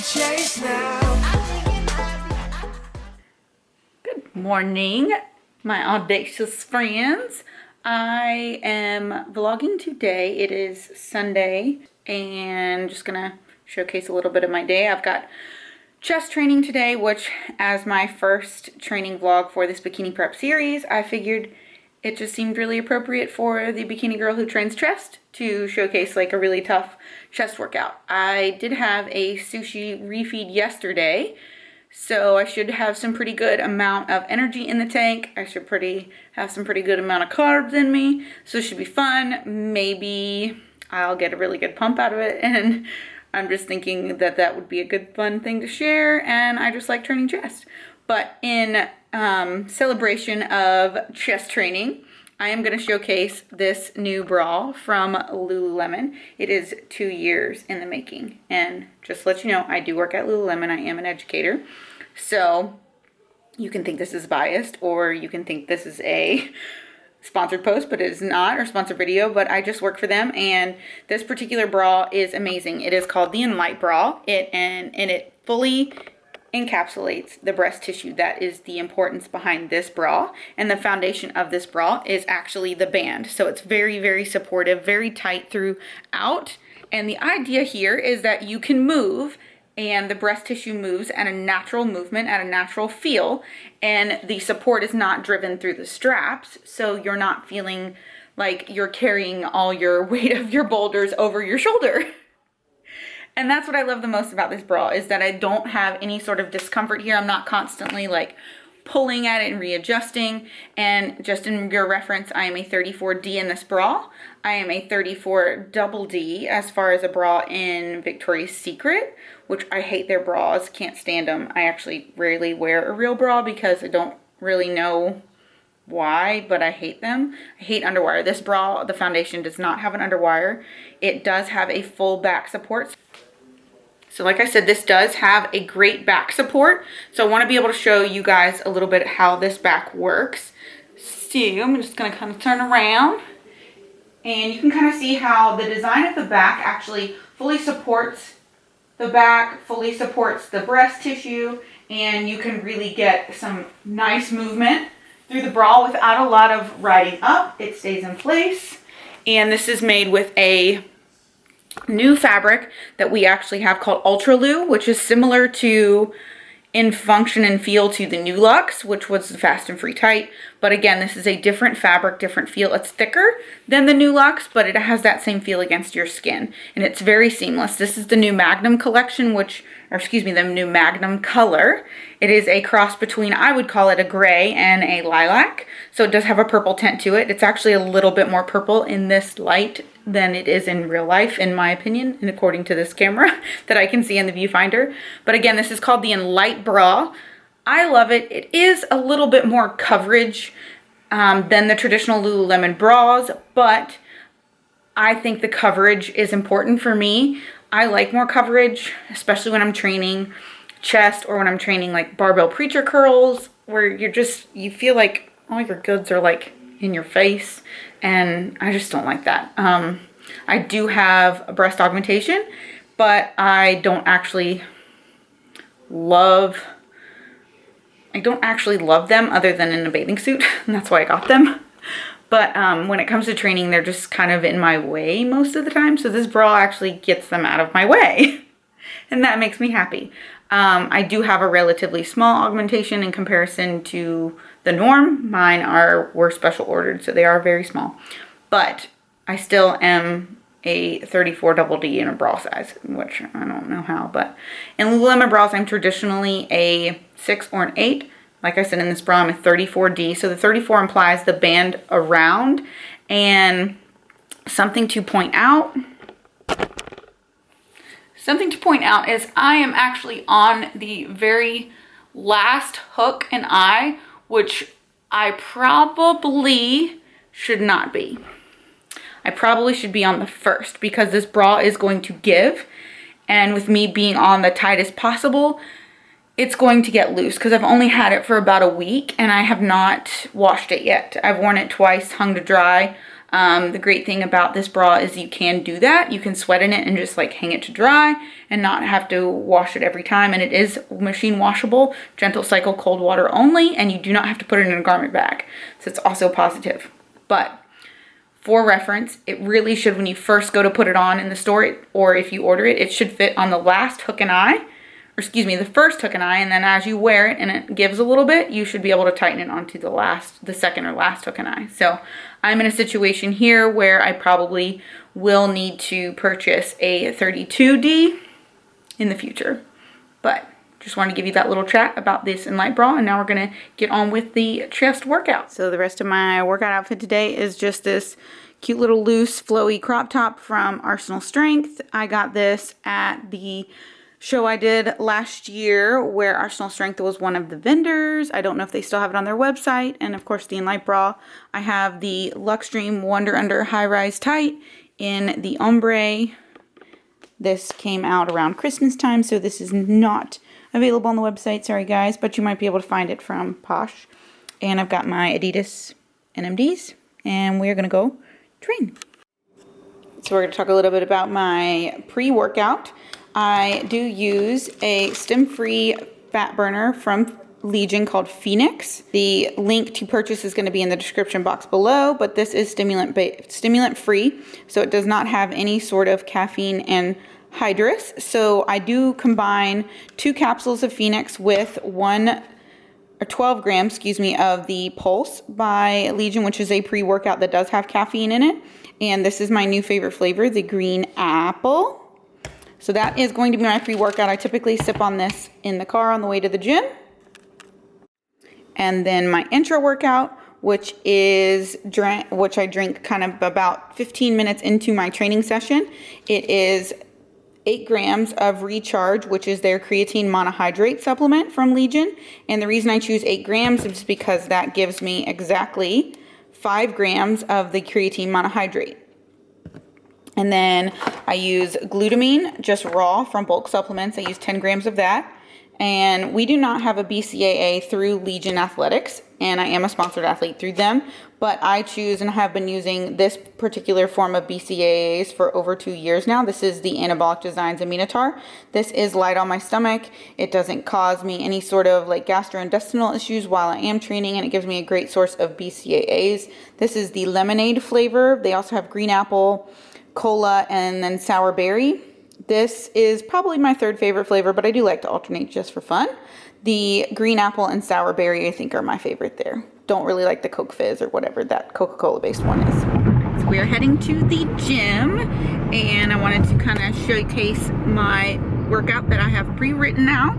chase now. Good morning, my audacious friends. I am vlogging today. It is Sunday and just gonna showcase a little bit of my day. I've got chest training today, which as my first training vlog for this bikini prep series, I figured it just seemed really appropriate for the bikini girl who trains chest to showcase like a really tough chest workout. I did have a sushi refeed yesterday, so I should have some pretty good amount of energy in the tank. I should have some pretty good amount of carbs in me, so it should be fun. Maybe I'll get a really good pump out of it, and I'm just thinking that that would be a good fun thing to share, and I just like training chest. But in celebration of chest training, I am going to showcase this new bra from Lululemon. It is 2 years in the making, and just to let you know, I do work at Lululemon. I am an educator, so you can think this is biased, or you can think this is a sponsored post, but it is not, or sponsored video, but I just work for them, and this particular bra is amazing. It is called the ENLITE BRA, and it fully encapsulates the breast tissue. That is the importance behind this bra, and the foundation of this bra is actually the band. So it's very, very supportive, very tight throughout, and the idea here is that you can move, and the breast tissue moves at a natural movement, at a natural feel, and the support is not driven through the straps, so you're not feeling like you're carrying all your weight of your boulders over your shoulder. And that's what I love the most about this bra, is that I don't have any sort of discomfort here. I'm not constantly like pulling at it and readjusting. And just in your reference, I am a 34D in this bra. I am a 34 double D as far as a bra in Victoria's Secret, which I hate their bras, can't stand them. I actually rarely wear a real bra because I don't really know why, but I hate them. I hate underwire. This bra, the foundation, does not have an underwire. It does have a full back support. So like I said, this does have a great back support. So I want to be able to show you guys a little bit how this back works. So I'm just going to kind of turn around, and you can kind of see how the design of the back actually fully supports the back, fully supports the breast tissue, and you can really get some nice movement through the bra without a lot of riding up. It stays in place, and this is made with a new fabric that we actually have called Ultralu, which is similar to in function and feel to the Nulux, which was the fast and free tight. But again, this is a different fabric, different feel. It's thicker than the Nulux, but it has that same feel against your skin, and it's very seamless. This is the new Magnum collection, the new Magnum color. It is a cross between, I would call it a gray and a lilac. So it does have a purple tint to it. It's actually a little bit more purple in this light than it is in real life, in my opinion, and according to this camera that I can see in the viewfinder. But again, this is called the ENLITE BRA. I love it. It is a little bit more coverage than the traditional Lululemon bras, but I think the coverage is important for me. I like more coverage, especially when I'm training chest or when I'm training like barbell preacher curls, where you feel like all your goods are like in your face, and I just don't like that. I do have a breast augmentation, but I don't actually love them other than in a bathing suit, and that's why I got them. But when it comes to training, they're just kind of in my way most of the time, so this bra actually gets them out of my way, and that makes me happy. I do have a relatively small augmentation in comparison to the norm. Mine were special ordered, so they are very small. But I still am a 34 double D in a bra size, which I don't know how. But in Lululemon bras, I'm traditionally a 6 or an 8. Like I said, in this bra, I'm a 34D. So the 34 implies the band around. And something to point out is I am actually on the very last hook and eye, which I probably should not be. I probably should be on the first, because this bra is going to give, and with me being on the tightest possible, it's going to get loose because I've only had it for about a week and I have not washed it yet. I've worn it twice, hung to dry. The great thing about this bra is you can do that. You can sweat in it and just like hang it to dry and not have to wash it every time. And it is machine washable, gentle cycle, cold water only, and you do not have to put it in a garment bag. So it's also positive. But for reference, it really should, when you first go to put it on in the store, or if you order it, it should fit on the last hook and eye, or excuse me, the first hook and eye, and then as you wear it and it gives a little bit, you should be able to tighten it onto the second or last hook and eye. So I'm in a situation here where I probably will need to purchase a 32D in the future. But just wanted to give you that little chat about this ENLITE bra, and now we're gonna get on with the chest workout. So the rest of my workout outfit today is just this cute little loose flowy crop top from Arsenal Strength. I got this at the show I did last year where Arsenal Strength was one of the vendors. I don't know if they still have it on their website. And of course the ENLITE bra. I have the Luxtreme Wonder Under High Rise Tight in the ombre. This came out around Christmas time, so this is not available on the website, sorry guys, but you might be able to find it from Posh. And I've got my Adidas NMDs, and we're gonna go train. So we're gonna talk a little bit about my pre-workout. I do use a stem-free fat burner from Legion called Phoenix. The link to purchase is going to be in the description box below, but this is stimulant free, so it does not have any sort of caffeine and hydrous. So I do combine 2 capsules of Phoenix with 12 grams, excuse me, of the Pulse by Legion, which is a pre-workout that does have caffeine in it. And this is my new favorite flavor, the green apple. So that is going to be my pre-workout. I typically sip on this in the car on the way to the gym. And then my intro workout, which I drink kind of about 15 minutes into my training session. It is 8 grams of Recharge, which is their creatine monohydrate supplement from Legion. And the reason I choose 8 grams is because that gives me exactly 5 grams of the creatine monohydrate. And then I use glutamine, just raw from bulk supplements. I use 10 grams of that. And we do not have a BCAA through Legion Athletics, and I am a sponsored athlete through them, but I choose and have been using this particular form of BCAAs for over 2 years now. This is the Anabolic Designs Aminotar. This is light on my stomach. It doesn't cause me any sort of like gastrointestinal issues while I am training, and it gives me a great source of BCAAs. This is the lemonade flavor. They also have green apple, cola, and then sour berry. This is probably my 3rd favorite flavor, but I do like to alternate just for fun. The green apple and sour berry, I think, are my favorite there. Don't really like the Coke Fizz or whatever that Coca-Cola based one is. So we are heading to the gym, and I wanted to kind of showcase my workout that I have pre-written out.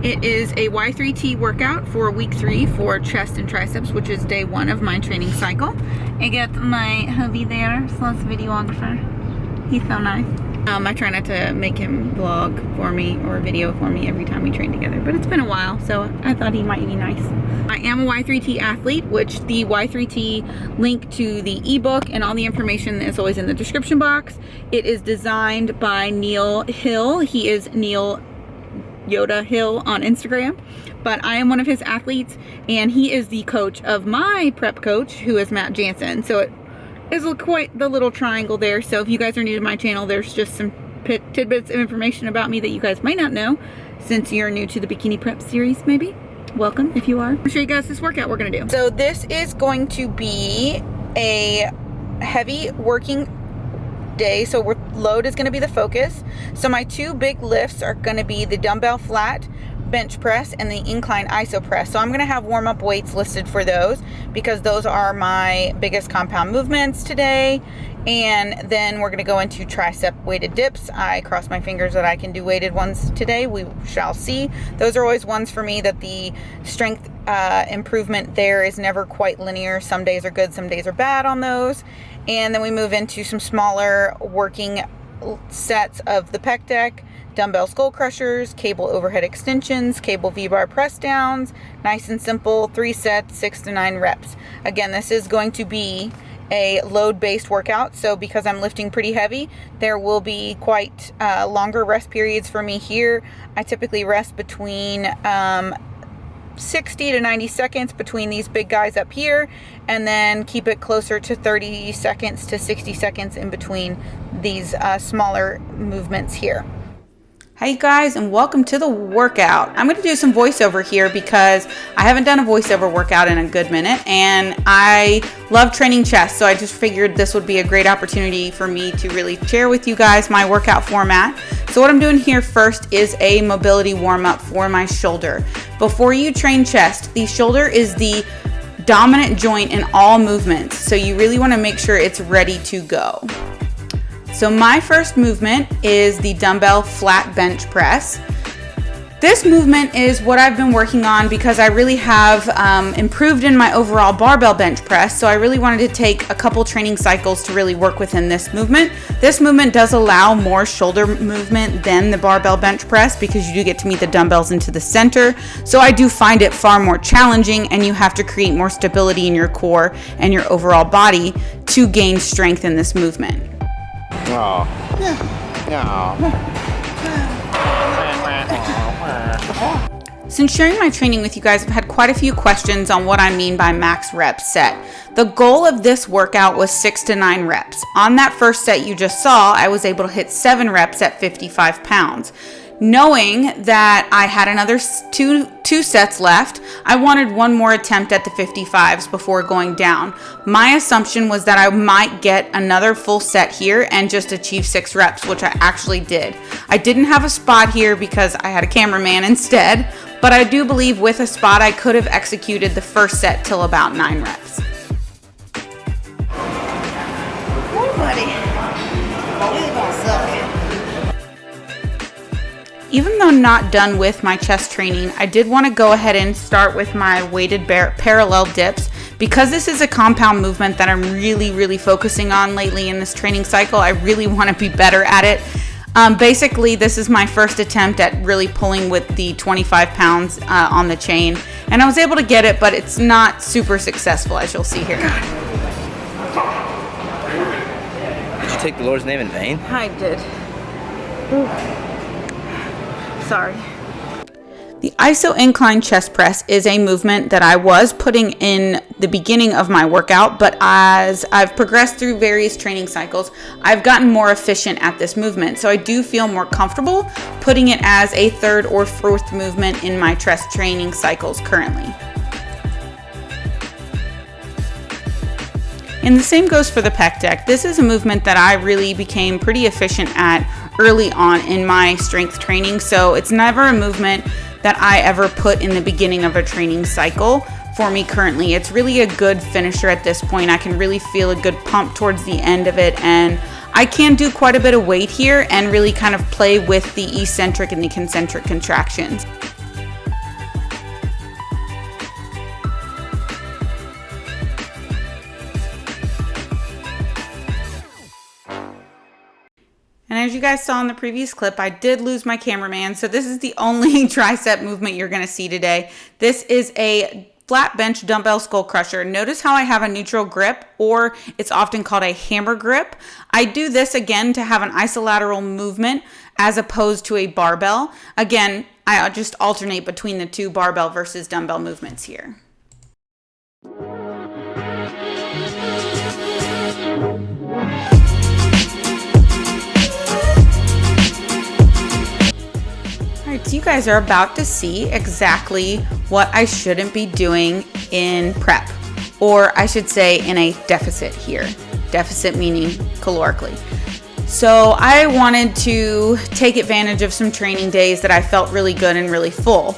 It is a Y3T workout for week 3 for chest and triceps, which is day 1 of my training cycle. I got my hubby there, Sloth's videographer. He's so nice. I try not to make him vlog for me or video for me every time we train together, but it's been a while, so I thought he might be nice. I am a Y3T athlete, which the Y3T link to the ebook and all the information is always in the description box. It is designed by Neil Hill. He is Neil Yoda Hill on Instagram, but I am one of his athletes, and he is the coach of my prep coach, who is Matt Jansen. So it is quite the little triangle there. So if you guys are new to my channel, there's just some tidbits of information about me that you guys might not know, since you're new to the Bikini Prep series, maybe. Welcome if you are. I'll show you guys this workout we're gonna do. So this is going to be a heavy working day, so load is going to be the focus. So my 2 big lifts are going to be the dumbbell flat bench press and the incline iso press. So I'm going to have warm-up weights listed for those, because those are my biggest compound movements today. And then we're going to go into tricep weighted dips. I cross my fingers that I can do weighted ones today. We shall see. Those are always ones for me that the strength improvement there is never quite linear. Some days are good, some days are bad on those. And then we move into some smaller working sets of the pec deck, dumbbell skull crushers, cable overhead extensions, cable V-bar press downs. Nice and simple, 3 sets, 6 to 9 reps. Again, this is going to be a load-based workout, so because I'm lifting pretty heavy, there will be quite longer rest periods for me here. I typically rest between 60 to 90 seconds between these big guys up here, and then keep it closer to 30 seconds to 60 seconds in between these smaller movements here. Hey guys, and welcome to the workout. I'm going to do some voiceover here because I haven't done a voiceover workout in a good minute, and I love training chest, so I just figured this would be a great opportunity for me to really share with you guys my workout format. So what I'm doing here first is a mobility warm-up for my shoulder. Before you train chest, the shoulder is the dominant joint in all movements, so you really want to make sure it's ready to go. So my first movement is the dumbbell flat bench press. This movement is what I've been working on because I really have improved in my overall barbell bench press. So I really wanted to take a couple training cycles to really work within this movement. This movement does allow more shoulder movement than the barbell bench press because you do get to meet the dumbbells into the center. So I do find it far more challenging, and you have to create more stability in your core and your overall body to gain strength in this movement. Oh. Since sharing my training with you guys, I've had quite a few questions on what I mean by max rep set. The goal of this workout was 6 to 9 reps. On that first set you just saw, I was able to hit 7 reps at 55 pounds. Knowing that I had another two sets left, I wanted one more attempt at the 55s before going down. My assumption was that I might get another full set here and just achieve 6 reps, which I actually did. I didn't have a spot here because I had a cameraman instead, but I do believe with a spot I could have executed the first set till about 9 reps. Oh, buddy. You're gonna suck. Even though not done with my chest training, I did want to go ahead and start with my weighted parallel dips. Because this is a compound movement that I'm really focusing on lately in this training cycle, I really want to be better at it. Basically, this is my first attempt at really pulling with the 25 pounds on the chain. And I was able to get it, but it's not super successful, as you'll see here. Did you take the Lord's name in vain? I did. Ooh. Sorry. The iso incline chest press is a movement that I was putting in the beginning of my workout, but as I've progressed through various training cycles, I've gotten more efficient at this movement. So I do feel more comfortable putting it as a third or fourth movement in my chest training cycles currently. And the same goes for the pec deck. This is a movement that I really became pretty efficient at early on in my strength training. So it's never a movement that I ever put in the beginning of a training cycle for me currently. It's really a good finisher at this point. I can really feel a good pump towards the end of it, and I can do quite a bit of weight here and really kind of play with the eccentric and the concentric contractions. And as you guys saw in the previous clip, I did lose my cameraman, so this is the only tricep movement you're going to see today. This is a flat bench dumbbell skull crusher. Notice how I have a neutral grip, or it's often called a hammer grip. I do this again to have an isolateral movement as opposed to a barbell. Again, I just alternate between the two barbell versus dumbbell movements here. Alright, so you guys are about to see exactly what I shouldn't be doing in prep, or I should say in a deficit here. Deficit meaning calorically. So I wanted to take advantage of some training days that I felt really good and really full,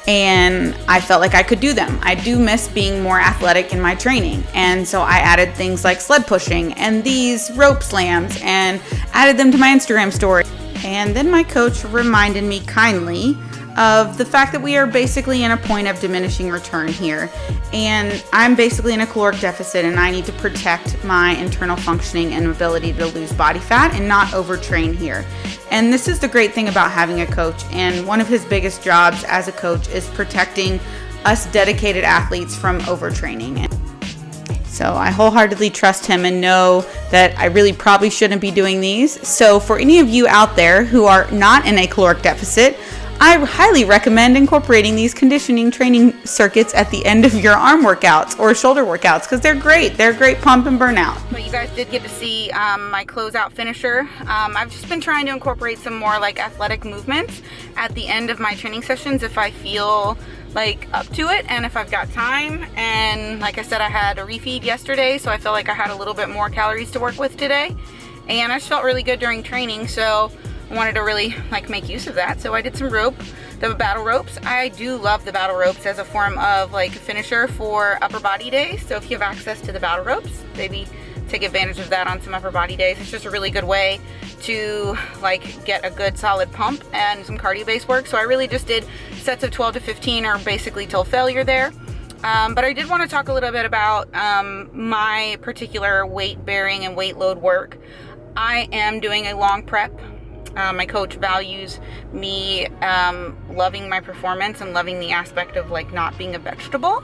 and I felt like I could do them. I do miss being more athletic in my training, and so I added things like sled pushing and these rope slams and added them to my Instagram story. And then my coach reminded me kindly of the fact that we are basically in a point of diminishing return here. And I'm basically in a caloric deficit, and I need to protect my internal functioning and ability to lose body fat and not overtrain here. And this is the great thing about having a coach. And one of his biggest jobs as a coach is protecting us dedicated athletes from overtraining. So I wholeheartedly trust him and know that I really probably shouldn't be doing these. So for any of you out there who are not in a caloric deficit, I highly recommend incorporating these conditioning training circuits at the end of your arm workouts or shoulder workouts because they're great. They're great pump and burnout. But you guys did get to see my closeout finisher. I've just been trying to incorporate some more like athletic movements at the end of my training sessions if I feel like up to it and if I've got time. And like I said, I had a refeed yesterday, so I feel like I had a little bit more calories to work with today. And I just felt really good during training, so I wanted to really like make use of that. So I did some rope, the battle ropes. I do love the battle ropes as a form of like finisher for upper body days. So if you have access to the battle ropes, maybe take advantage of that on some upper body days. It's just a really good way to like get a good solid pump and some cardio based work. So I really just did sets of 12 to 15 or basically till failure there. But I did want to talk a little bit about my particular weight bearing and weight load work. I am doing a long prep. My coach values me loving my performance and loving the aspect of like not being a vegetable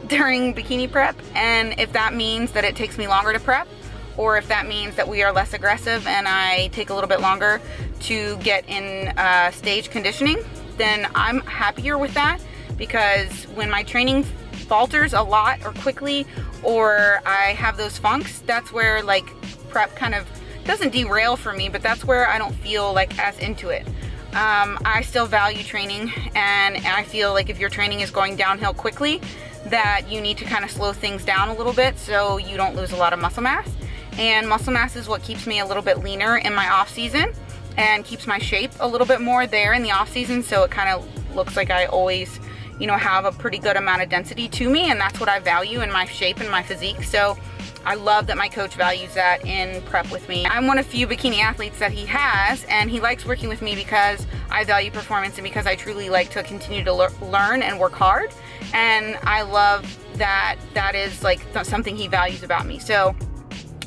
during bikini prep. And if that means that it takes me longer to prep, or if that means that we are less aggressive and I take a little bit longer to get in stage conditioning, then I'm happier with that, because when my training falters a lot or quickly, or I have those funks, that's where like prep kind of doesn't derail for me, but that's where I don't feel like as into it. I still value training, and I feel like if your training is going downhill quickly, that you need to kind of slow things down a little bit so you don't lose a lot of muscle mass. And muscle mass is what keeps me a little bit leaner in my off season and keeps my shape a little bit more there in the off season, so it kind of looks like I always, you know, have a pretty good amount of density to me, and that's what I value in my shape and my physique. So I love that my coach values that in prep with me. I'm one of few bikini athletes that he has, and he likes working with me because I value performance and because I truly like to continue to learn and work hard. And I love that that is like something he values about me. So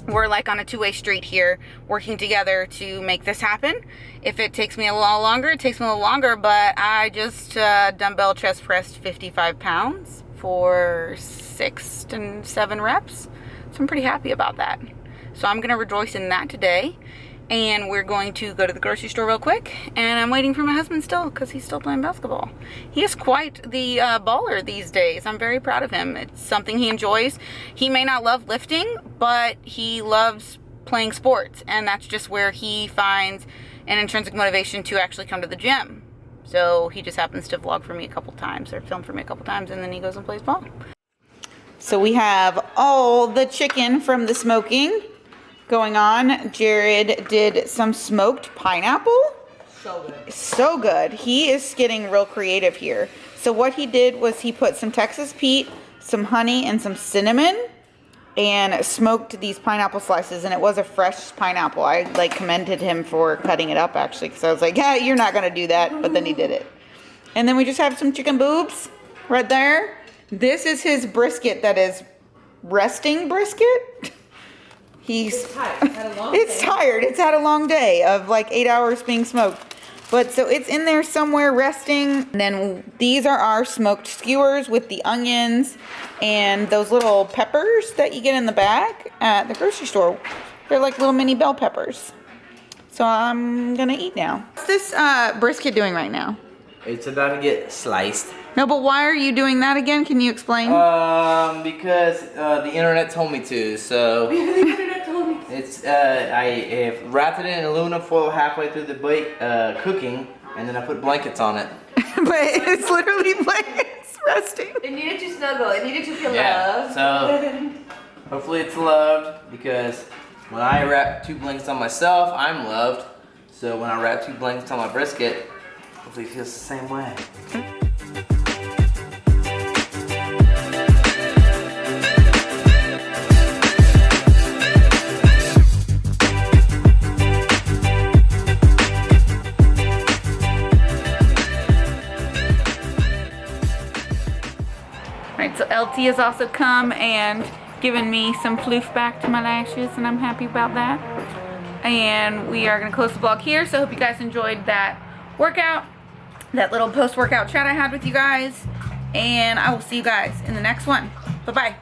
we're like on a two-way street here, working together to make this happen. If it takes me a little longer, it takes me a little longer, but I just dumbbell chest pressed 55 pounds for 6 to 7 reps. So I'm pretty happy about that. So I'm gonna rejoice in that today. And we're going to go to the grocery store real quick. And I'm waiting for my husband still, because he's still playing basketball. He is quite the baller these days. I'm very proud of him. It's something he enjoys. He may not love lifting, but he loves playing sports. And that's just where he finds an intrinsic motivation to actually come to the gym. So he just happens to vlog for me a couple times, or film for me a couple times, and then he goes and plays ball. So we have all the chicken from the smoking going on. Jared did some smoked pineapple. So good. So good. He is getting real creative here. So what he did was he put some Texas Pete, some honey, and some cinnamon, and smoked these pineapple slices. And it was a fresh pineapple. I like commended him for cutting it up, actually, because I was like, yeah, you're not gonna do that, but then he did it. And then we just have some chicken boobs right there. This is his brisket that is resting brisket. It's tired. It's had a long It's day. tired. It's had a long day of like 8 hours being smoked. But so it's in there somewhere resting. And then these are our smoked skewers with the onions and those little peppers that you get in the bag at the grocery store. They're like little mini bell peppers. So I'm gonna eat now. What's this brisket doing right now? It's about to get sliced. No, but why are you doing that again? Can you explain? Because the internet told me to. So The internet told me. it's I have wrapped it in aluminum foil halfway through the cooking, and then I put blankets on it. But it's literally blankets resting. It needed to snuggle. It needed to feel Yeah. loved. So hopefully it's loved, because when I wrap 2 blankets on myself, I'm loved. So when I wrap 2 blankets on my brisket, hopefully it feels the same way. Alright, so LT has also come and given me some floof back to my lashes, and I'm happy about that. And we are going to close the vlog here, so I hope you guys enjoyed that workout, that little post-workout chat I had with you guys, and I will see you guys in the next one. Bye-bye.